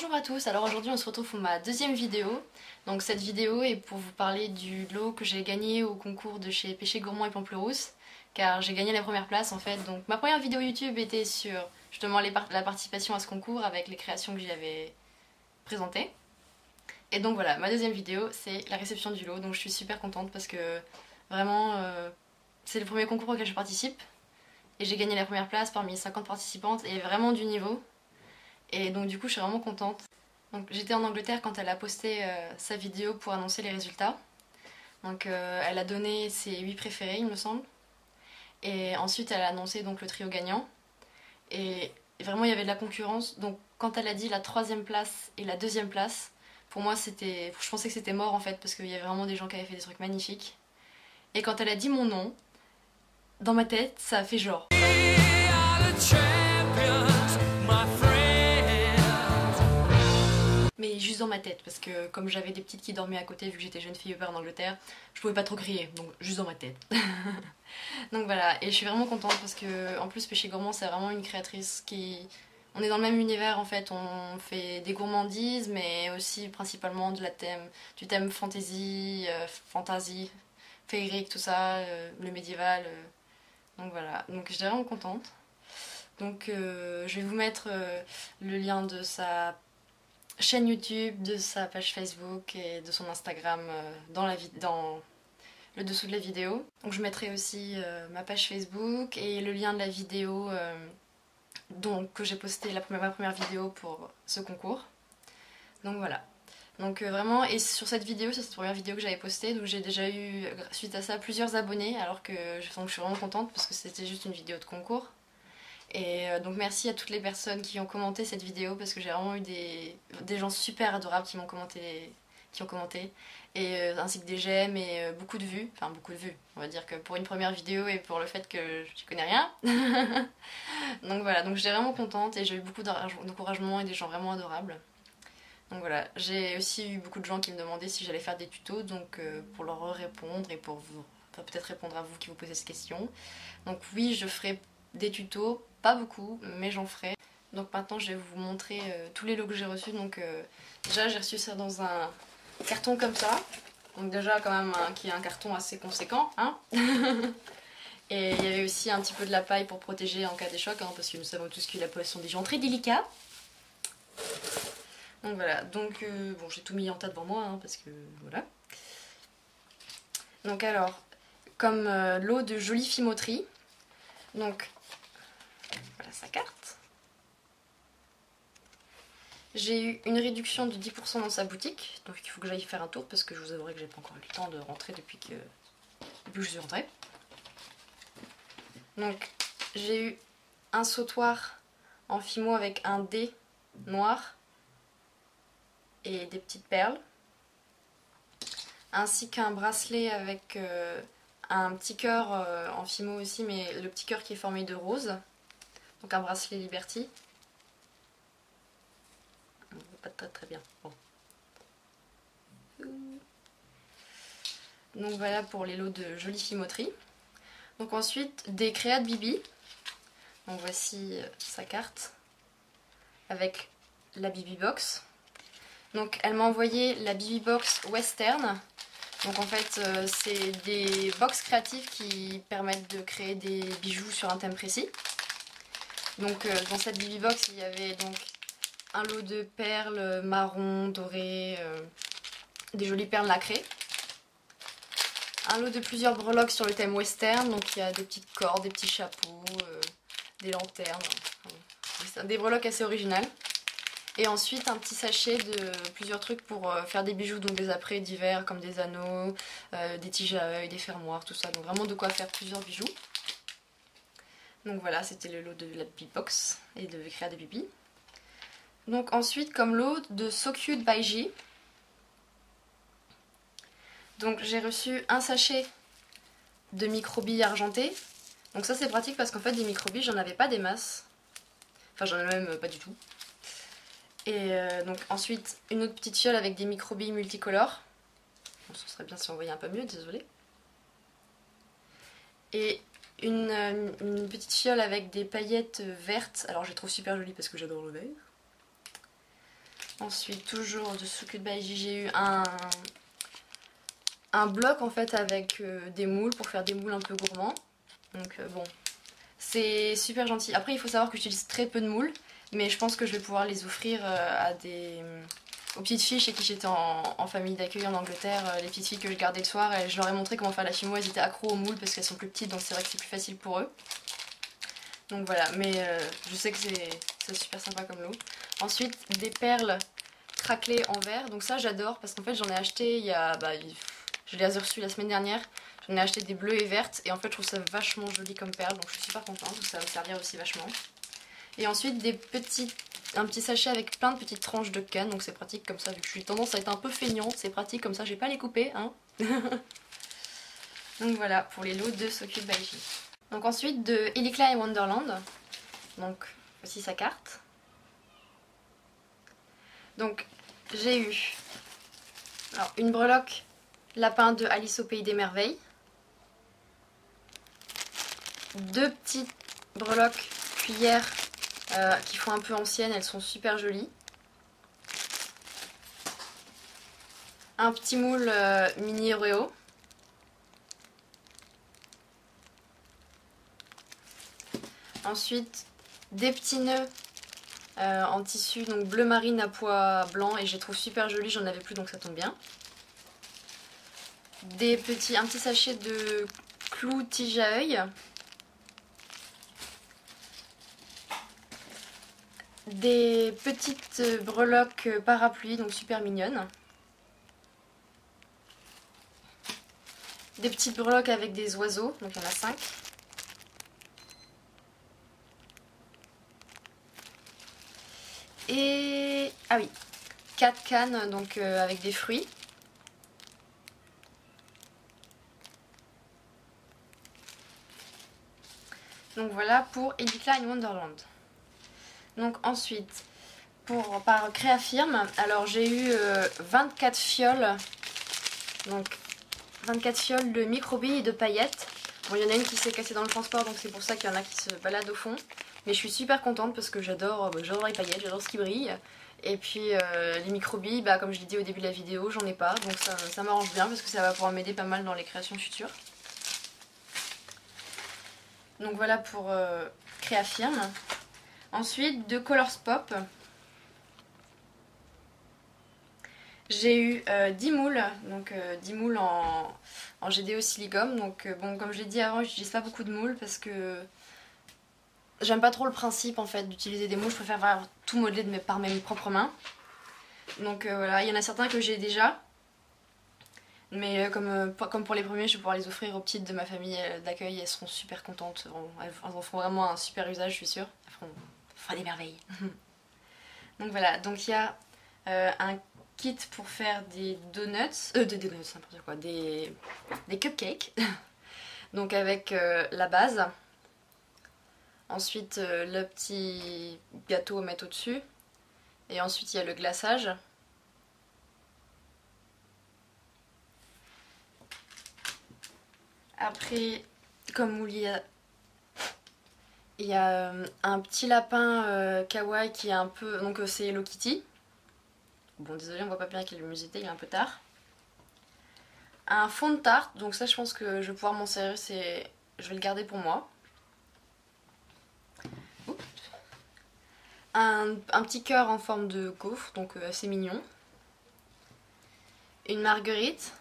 Bonjour à tous, alors aujourd'hui on se retrouve pour ma deuxième vidéo. Donc cette vidéo est pour vous parler du lot que j'ai gagné au concours de chez Péché Gourmand et Pamplerousse, car j'ai gagné la première place en fait. Donc ma première vidéo YouTube était sur justement la participation à ce concours avec les créations que j'y avais présentées. Et donc voilà, ma deuxième vidéo c'est la réception du lot, donc je suis super contente parce que vraiment c'est le premier concours auquel je participe. Et j'ai gagné la première place parmi 50 participantes et vraiment du niveau. Et donc du coup je suis vraiment contente. Donc j'étais en Angleterre quand elle a posté sa vidéo pour annoncer les résultats. Donc elle a donné ses 8 préférés il me semble. Et ensuite elle a annoncé donc le trio gagnant. Et vraiment il y avait de la concurrence. Donc quand elle a dit la 3e place et la 2e place, pour moi c'était, je pensais que c'était mort en fait parce qu'il y avait vraiment des gens qui avaient fait des trucs magnifiques. Et quand elle a dit mon nom, dans ma tête ça a fait genre. Mais juste dans ma tête, parce que comme j'avais des petites qui dormaient à côté vu que j'étais jeune fille au père en Angleterre, je pouvais pas trop crier, donc juste dans ma tête. Donc voilà, et je suis vraiment contente parce que en plus Péché Gourmand c'est vraiment une créatrice qui... On est dans le même univers en fait, on fait des gourmandises mais aussi principalement du thème fantasy, féerique, tout ça, le médiéval. Donc voilà, donc j'étais vraiment contente. Donc je vais vous mettre le lien de sa chaîne YouTube, de sa page Facebook et de son Instagram dans le dessous de la vidéo. Donc je mettrai aussi ma page Facebook et le lien de la vidéo que j'ai posté ma première vidéo pour ce concours. Donc voilà. Donc vraiment, et sur cette vidéo, c'est cette première vidéo que j'avais postée, donc j'ai déjà eu suite à ça plusieurs abonnés, alors que donc, je suis vraiment contente parce que c'était juste une vidéo de concours. Et donc merci à toutes les personnes qui ont commenté cette vidéo parce que j'ai vraiment eu des gens super adorables qui m'ont commenté, et ainsi que des j'aime et beaucoup de vues, enfin beaucoup de vues, on va dire que pour une première vidéo et pour le fait que je connais rien. Donc voilà, donc j'étais vraiment contente et j'ai eu beaucoup d'encouragement et des gens vraiment adorables. Donc voilà, j'ai aussi eu beaucoup de gens qui me demandaient si j'allais faire des tutos, donc pour leur répondre et pour vous, enfin, peut-être répondre à vous qui vous posez cette question. Donc oui, je ferai des tutos, pas beaucoup, mais j'en ferai. Donc maintenant je vais vous montrer tous les lots que j'ai reçus. Donc déjà j'ai reçu ça dans un carton comme ça. Donc déjà quand même qui est un carton assez conséquent, hein. Et il y avait aussi un petit peu de la paille pour protéger en cas d'échec, hein, parce que nous savons tous que la poils sont des gens très délicats. Donc voilà, donc bon j'ai tout mis en tas devant moi, hein, parce que voilà. Donc alors, comme lot de Jolie Fimoterie, donc voilà sa carte. J'ai eu une réduction de 10% dans sa boutique, donc il faut que j'aille faire un tour parce que je vous avouerai que j'ai pas encore eu le temps de rentrer depuis que je suis rentrée. Donc j'ai eu un sautoir en fimo avec un dé noir et des petites perles, ainsi qu'un bracelet avec un petit cœur en fimo aussi, mais le petit cœur qui est formé de rose, donc un bracelet Liberty. On ne voit pas très bien. Bon. Donc voilà pour les lots de Jolie Fimoterie. Donc ensuite des créas de Bibi. Donc voici sa carte avec la Bibi Box. Donc elle m'a envoyé la Bibi Box Western. Donc en fait c'est des box créatives qui permettent de créer des bijoux sur un thème précis. Donc dans cette Bibi Box il y avait donc un lot de perles marron, dorées, des jolies perles nacrées. Un lot de plusieurs breloques sur le thème western, donc il y a des petites cordes, des petits chapeaux, des lanternes, des breloques assez originales. Et ensuite un petit sachet de plusieurs trucs pour faire des bijoux, donc des apprêts divers comme des anneaux, des tiges à œil, des fermoirs, tout ça. Donc vraiment de quoi faire plusieurs bijoux. Donc voilà, c'était le lot de la Bibi Box et de Créa de Bibi. Donc ensuite comme lot de So Cute by J. Donc j'ai reçu un sachet de microbilles argentées. Donc ça c'est pratique parce qu'en fait des microbilles j'en avais pas des masses. Enfin j'en ai même pas du tout. Et donc ensuite une autre petite fiole avec des microbilles multicolores. Bon, ce serait bien si on voyait un peu mieux, désolée. Et une petite fiole avec des paillettes vertes. Alors je les trouve super jolies parce que j'adore le vert. Ensuite, toujours de So Cute by J, j'ai eu un bloc en fait avec des moules pour faire des moules un peu gourmands. Donc bon, c'est super gentil. Après, il faut savoir que j'utilise très peu de moules, mais je pense que je vais pouvoir les offrir aux petites filles chez qui j'étais en famille d'accueil en Angleterre. Les petites filles que je gardais le soir, et je leur ai montré comment faire la chimio. Elles étaient accros aux moules parce qu'elles sont plus petites, donc c'est vrai que c'est plus facile pour eux. Donc voilà, mais je sais que c'est super sympa comme lot. Ensuite, des perles craquelées en verre. Donc ça, j'adore parce qu'en fait, j'en ai acheté il y a... je les ai reçues la semaine dernière. J'en ai acheté des bleues et vertes. Et en fait, je trouve ça vachement joli comme perles. Donc je suis super contente. Donc ça va me servir aussi vachement. Et ensuite, un petit sachet avec plein de petites tranches de canne. Donc c'est pratique comme ça, vu que je suis tendance à être un peu feignante. C'est pratique comme ça, je vais pas les couper. Hein. Donc voilà, pour les lots de So Cute by J. Donc ensuite de Ellie Klein Wonderland, donc voici sa carte. Donc j'ai eu alors, une breloque lapin de Alice au Pays des Merveilles, deux petites breloques cuillères qui font un peu anciennes, elles sont super jolies, un petit moule mini Oreo, ensuite des petits nœuds en tissu donc bleu marine à pois blanc et je les trouve super jolis, j'en avais plus donc ça tombe bien. Un petit sachet de clous tige à œil. Des petites breloques parapluies donc super mignonnes. Des petites breloques avec des oiseaux, donc il y en a 5. Et ah oui, 4 cannes donc avec des fruits. Donc voilà pour Ellie Klein Wonderland. Donc ensuite, par Créafirme, alors j'ai eu 24 fioles, donc 24 fioles de microbilles et de paillettes. Bon, il y en a une qui s'est cassée dans le transport, donc c'est pour ça qu'il y en a qui se baladent au fond. Mais je suis super contente parce que j'adore les paillettes, j'adore ce qui brille. Et puis les microbilles, comme je l'ai dit au début de la vidéo, j'en ai pas, donc ça m'arrange bien parce que ça va pouvoir m'aider pas mal dans les créations futures. Donc voilà pour Créafirme. Ensuite, de Colors Pop, j'ai eu 10 moules, donc 10 moules en GDO silicone. Donc bon, comme je l'ai dit avant, j'utilise pas beaucoup de moules parce que j'aime pas trop le principe en fait d'utiliser des moules. Je préfère vraiment tout modeler par mes propres mains. Donc voilà, il y en a certains que j'ai déjà. Mais comme pour les premiers, je vais pouvoir les offrir aux petites de ma famille d'accueil. Elles seront super contentes. Elles en feront vraiment un super usage, je suis sûre. Elles feront des merveilles. Donc voilà, donc il y a un kit pour faire des donuts, n'importe quoi, des cupcakes. Donc avec la base. Ensuite le petit gâteau à mettre au-dessus. Et ensuite il y a le glaçage. Après, comme moule, il y a un petit lapin kawaii qui est un peu... Donc c'est Hello Kitty. Bon, désolé, on voit pas bien avec la luminosité, il est un peu tard. Un fond de tarte, donc ça je pense que je vais pouvoir m'en servir, je vais le garder pour moi. Oups. Un petit cœur en forme de gaufre, donc assez mignon. Une marguerite.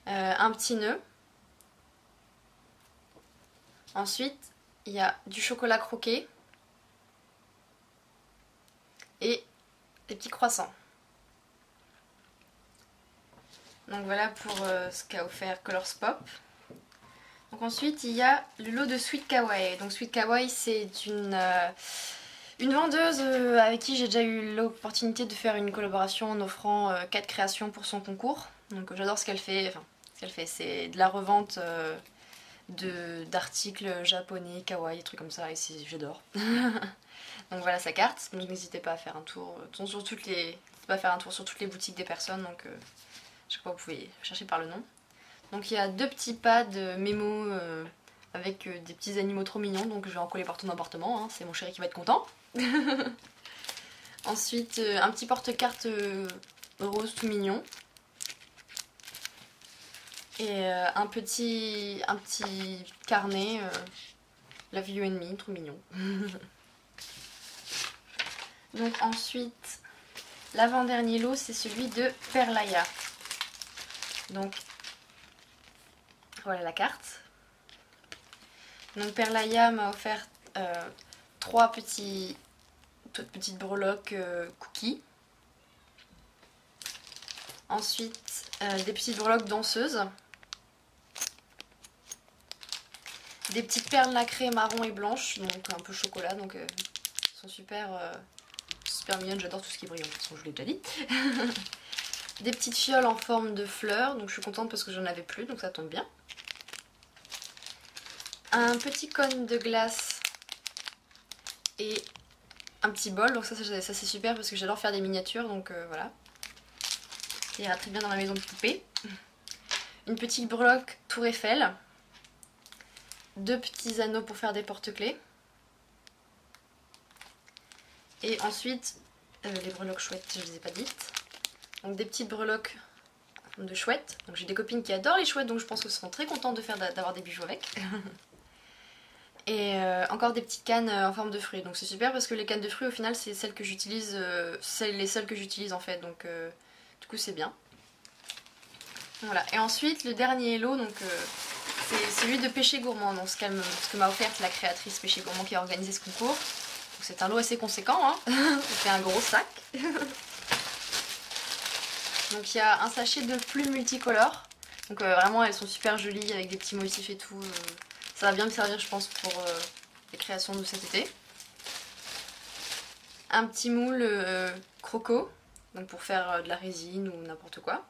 Un petit nœud. Ensuite, il y a du chocolat croqué. Et des petits croissants. Donc voilà pour ce qu'a offert Colors Pop. Donc ensuite il y a le lot de Sweet Kawaii. Donc Sweet Kawaii c'est une vendeuse avec qui j'ai déjà eu l'opportunité de faire une collaboration en offrant 4 créations pour son concours. Donc j'adore ce qu'elle fait. Enfin, ce qu'elle fait, c'est de la revente d'articles japonais, kawaii, des trucs comme ça, et j'adore. Donc voilà sa carte, donc n'hésitez pas à faire un tour sur toutes les boutiques des personnes, donc chaque fois vous pouvez chercher par le nom. Donc il y a 2 petits pads mémo avec des petits animaux trop mignons, donc je vais en coller partout dans l'appartement, hein, c'est mon chéri qui va être content. Ensuite, un petit porte-carte rose tout mignon. Et un petit carnet, Love You and Me, trop mignon. Donc ensuite, l'avant-dernier lot, c'est celui de Perlaya. Donc, voilà la carte. Donc Perlaya m'a offert toutes petites breloques cookies. Ensuite, des petites breloques danseuses. Des petites perles nacrées marron et blanches, donc un peu chocolat, donc elles sont super mignonnes, j'adore tout ce qui est brillant, de toute façon je l'ai déjà dit. Des petites fioles en forme de fleurs, donc je suis contente parce que j'en avais plus, donc ça tombe bien. Un petit cône de glace et un petit bol, donc ça c'est super parce que j'adore faire des miniatures, donc voilà. Ça ira très bien dans la maison de poupée. Une petite breloque Tour Eiffel. 2 petits anneaux pour faire des porte-clés. Et ensuite, les breloques chouettes, je ne les ai pas dites. Donc des petites breloques de chouettes. Donc j'ai des copines qui adorent les chouettes, donc je pense qu'elles seront très contentes d'avoir des bijoux avec. Et encore des petites cannes en forme de fruits. Donc c'est super parce que les cannes de fruits, au final, c'est celles que j'utilise, c'est les seules que j'utilise en fait. Donc du coup c'est bien. Voilà. Et ensuite, le dernier lot, donc c'est celui de Péché Gourmand, donc ce que m'a offert la créatrice Péché Gourmand qui a organisé ce concours. C'est un lot assez conséquent, hein. C'est un gros sac. Donc il y a un sachet de plumes multicolores. Donc vraiment elles sont super jolies avec des petits motifs et tout. Ça va bien me servir je pense pour les créations de cet été. Un petit moule croco, donc pour faire de la résine ou n'importe quoi.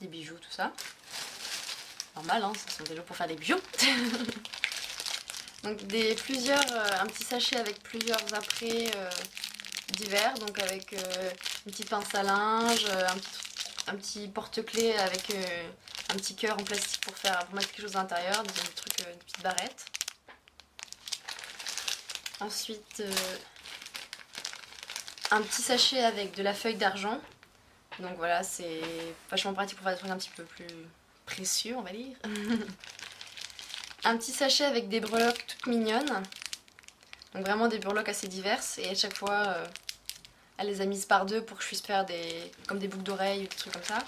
Des bijoux, tout ça. Normal, hein, ce sont des lots pour faire des bijoux. Donc un petit sachet avec plusieurs apprêts divers, donc avec une petite pince à linge, un petit porte-clés avec un petit cœur en plastique pour mettre quelque chose à l'intérieur, des petites barrettes. Ensuite, un petit sachet avec de la feuille d'argent. Donc voilà, c'est vachement pratique pour faire des trucs un petit peu plus précieux, on va dire. Un petit sachet avec des breloques toutes mignonnes. Donc vraiment des breloques assez diverses. Et à chaque fois, elle les a mises par deux pour que je puisse faire comme des boucles d'oreilles ou des trucs comme ça.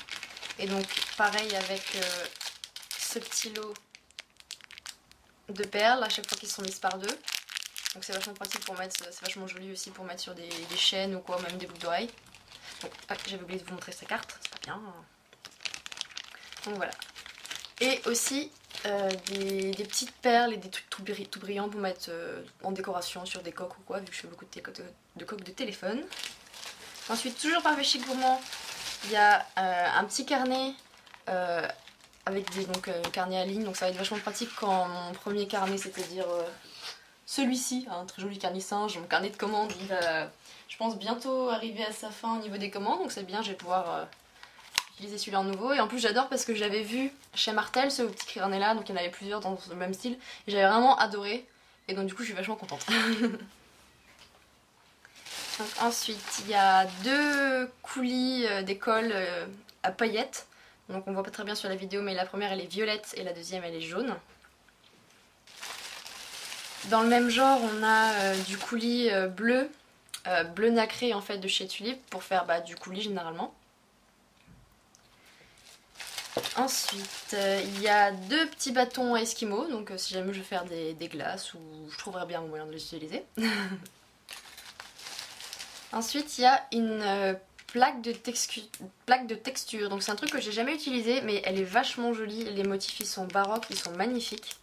Et donc pareil avec ce petit lot de perles à chaque fois qu'ils sont mises par deux. Donc c'est vachement pratique pour mettre, c'est vachement joli aussi pour mettre sur des chaînes ou quoi, même des boucles d'oreilles. Donc j'avais oublié de vous montrer sa carte, c'est pas bien. Donc voilà. Et aussi des petites perles et des trucs tout brillants pour mettre en décoration sur des coques ou quoi, vu que je fais beaucoup de coques de téléphone. Ensuite, toujours par Péché Gourmand, il y a un petit carnet avec des carnets à ligne, donc ça va être vachement pratique quand mon premier carnet, c'est-à-dire celui-ci, un très joli carnet singe, mon carnet de commandes, il va, je pense, bientôt arriver à sa fin au niveau des commandes, donc c'est bien, je vais pouvoir utiliser celui-là en nouveau. Et en plus j'adore parce que j'avais vu chez Martel ce petit carnet là, donc il y en avait plusieurs dans le même style, et j'avais vraiment adoré, et donc du coup je suis vachement contente. Donc, ensuite il y a 2 coulis d'école à paillettes, donc on voit pas très bien sur la vidéo, mais la première elle est violette et la deuxième elle est jaune. Dans le même genre on a du coulis bleu nacré en fait de chez Tulip pour faire du coulis généralement. Ensuite, il y a 2 petits bâtons Esquimaux, donc si jamais je veux faire des glaces ou je trouverai bien un moyen de les utiliser. Ensuite, il y a une plaque de texture, donc c'est un truc que j'ai jamais utilisé, mais elle est vachement jolie, les motifs ils sont baroques, ils sont magnifiques.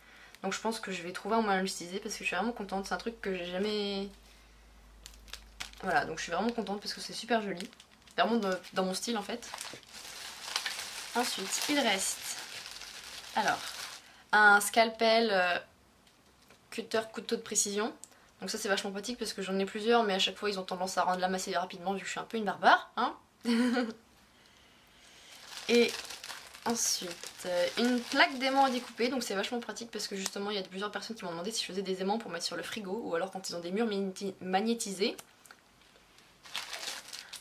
Donc je pense que je vais trouver un moyen de l'utiliser parce que je suis vraiment contente, c'est un truc que j'ai jamais... Voilà, donc je suis vraiment contente parce que c'est super joli, vraiment dans mon style en fait. Ensuite, il reste alors un scalpel cutter couteau de précision. Donc ça c'est vachement pratique parce que j'en ai plusieurs, mais à chaque fois ils ont tendance à rendre lame assez rapidement vu que je suis un peu une barbare, hein. Et Ensuite, une plaque d'aimants à découper, donc c'est vachement pratique parce que justement il y a plusieurs personnes qui m'ont demandé si je faisais des aimants pour mettre sur le frigo ou alors quand ils ont des murs magnétisés.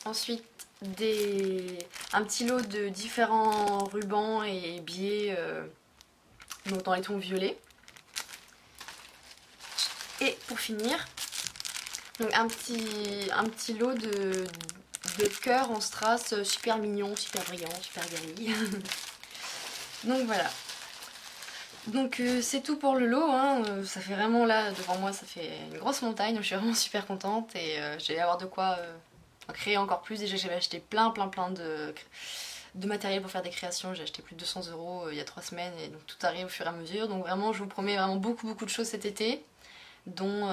Ensuite, un petit lot de différents rubans et biais donc dans les tons violets. Et pour finir, donc un petit lot de cœurs en strass super mignon, super brillant, super girly. Donc voilà. Donc c'est tout pour le lot, hein. Ça fait vraiment là devant moi, ça fait une grosse montagne, donc je suis vraiment super contente et j'ai avoir de quoi créer encore plus. Déjà j'avais acheté plein de matériel pour faire des créations, j'ai acheté plus de 200 € il y a 3 semaines et donc tout arrive au fur et à mesure. Donc vraiment je vous promets vraiment beaucoup de choses cet été, dont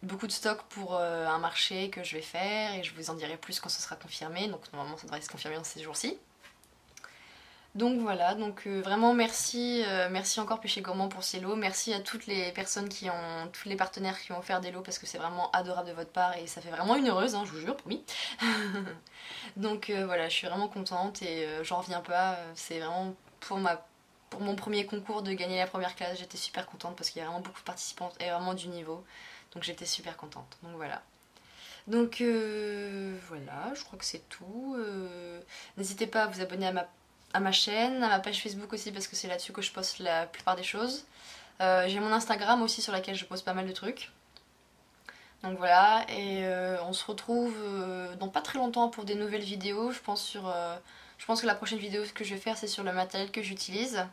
beaucoup de stocks pour un marché que je vais faire et je vous en dirai plus quand ce sera confirmé, donc normalement ça devrait se confirmer dans ces jours-ci. Donc voilà, donc vraiment merci, merci encore Péché Gourmand pour ces lots, merci à toutes les personnes tous les partenaires qui ont offert des lots parce que c'est vraiment adorable de votre part et ça fait vraiment une heureuse, hein, je vous jure, promis. Donc voilà, je suis vraiment contente et j'en reviens pas, c'est vraiment pour mon premier concours de gagner la première classe, j'étais super contente parce qu'il y a vraiment beaucoup de participants et vraiment du niveau, donc j'étais super contente, donc voilà. Donc voilà, je crois que c'est tout. N'hésitez pas à vous abonner à ma chaîne, à ma page Facebook aussi parce que c'est là-dessus que je poste la plupart des choses. J'ai mon Instagram aussi sur laquelle je poste pas mal de trucs. Donc voilà, et on se retrouve dans pas très longtemps pour des nouvelles vidéos. Je pense que la prochaine vidéo que je vais faire c'est sur le matériel que j'utilise.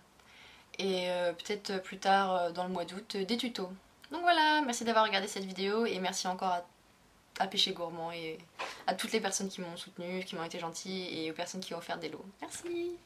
Et peut-être plus tard dans le mois d'août des tutos. Donc voilà, merci d'avoir regardé cette vidéo et merci encore à Péché Gourmand et à toutes les personnes qui m'ont soutenue, qui m'ont été gentilles et aux personnes qui ont offert des lots. Merci!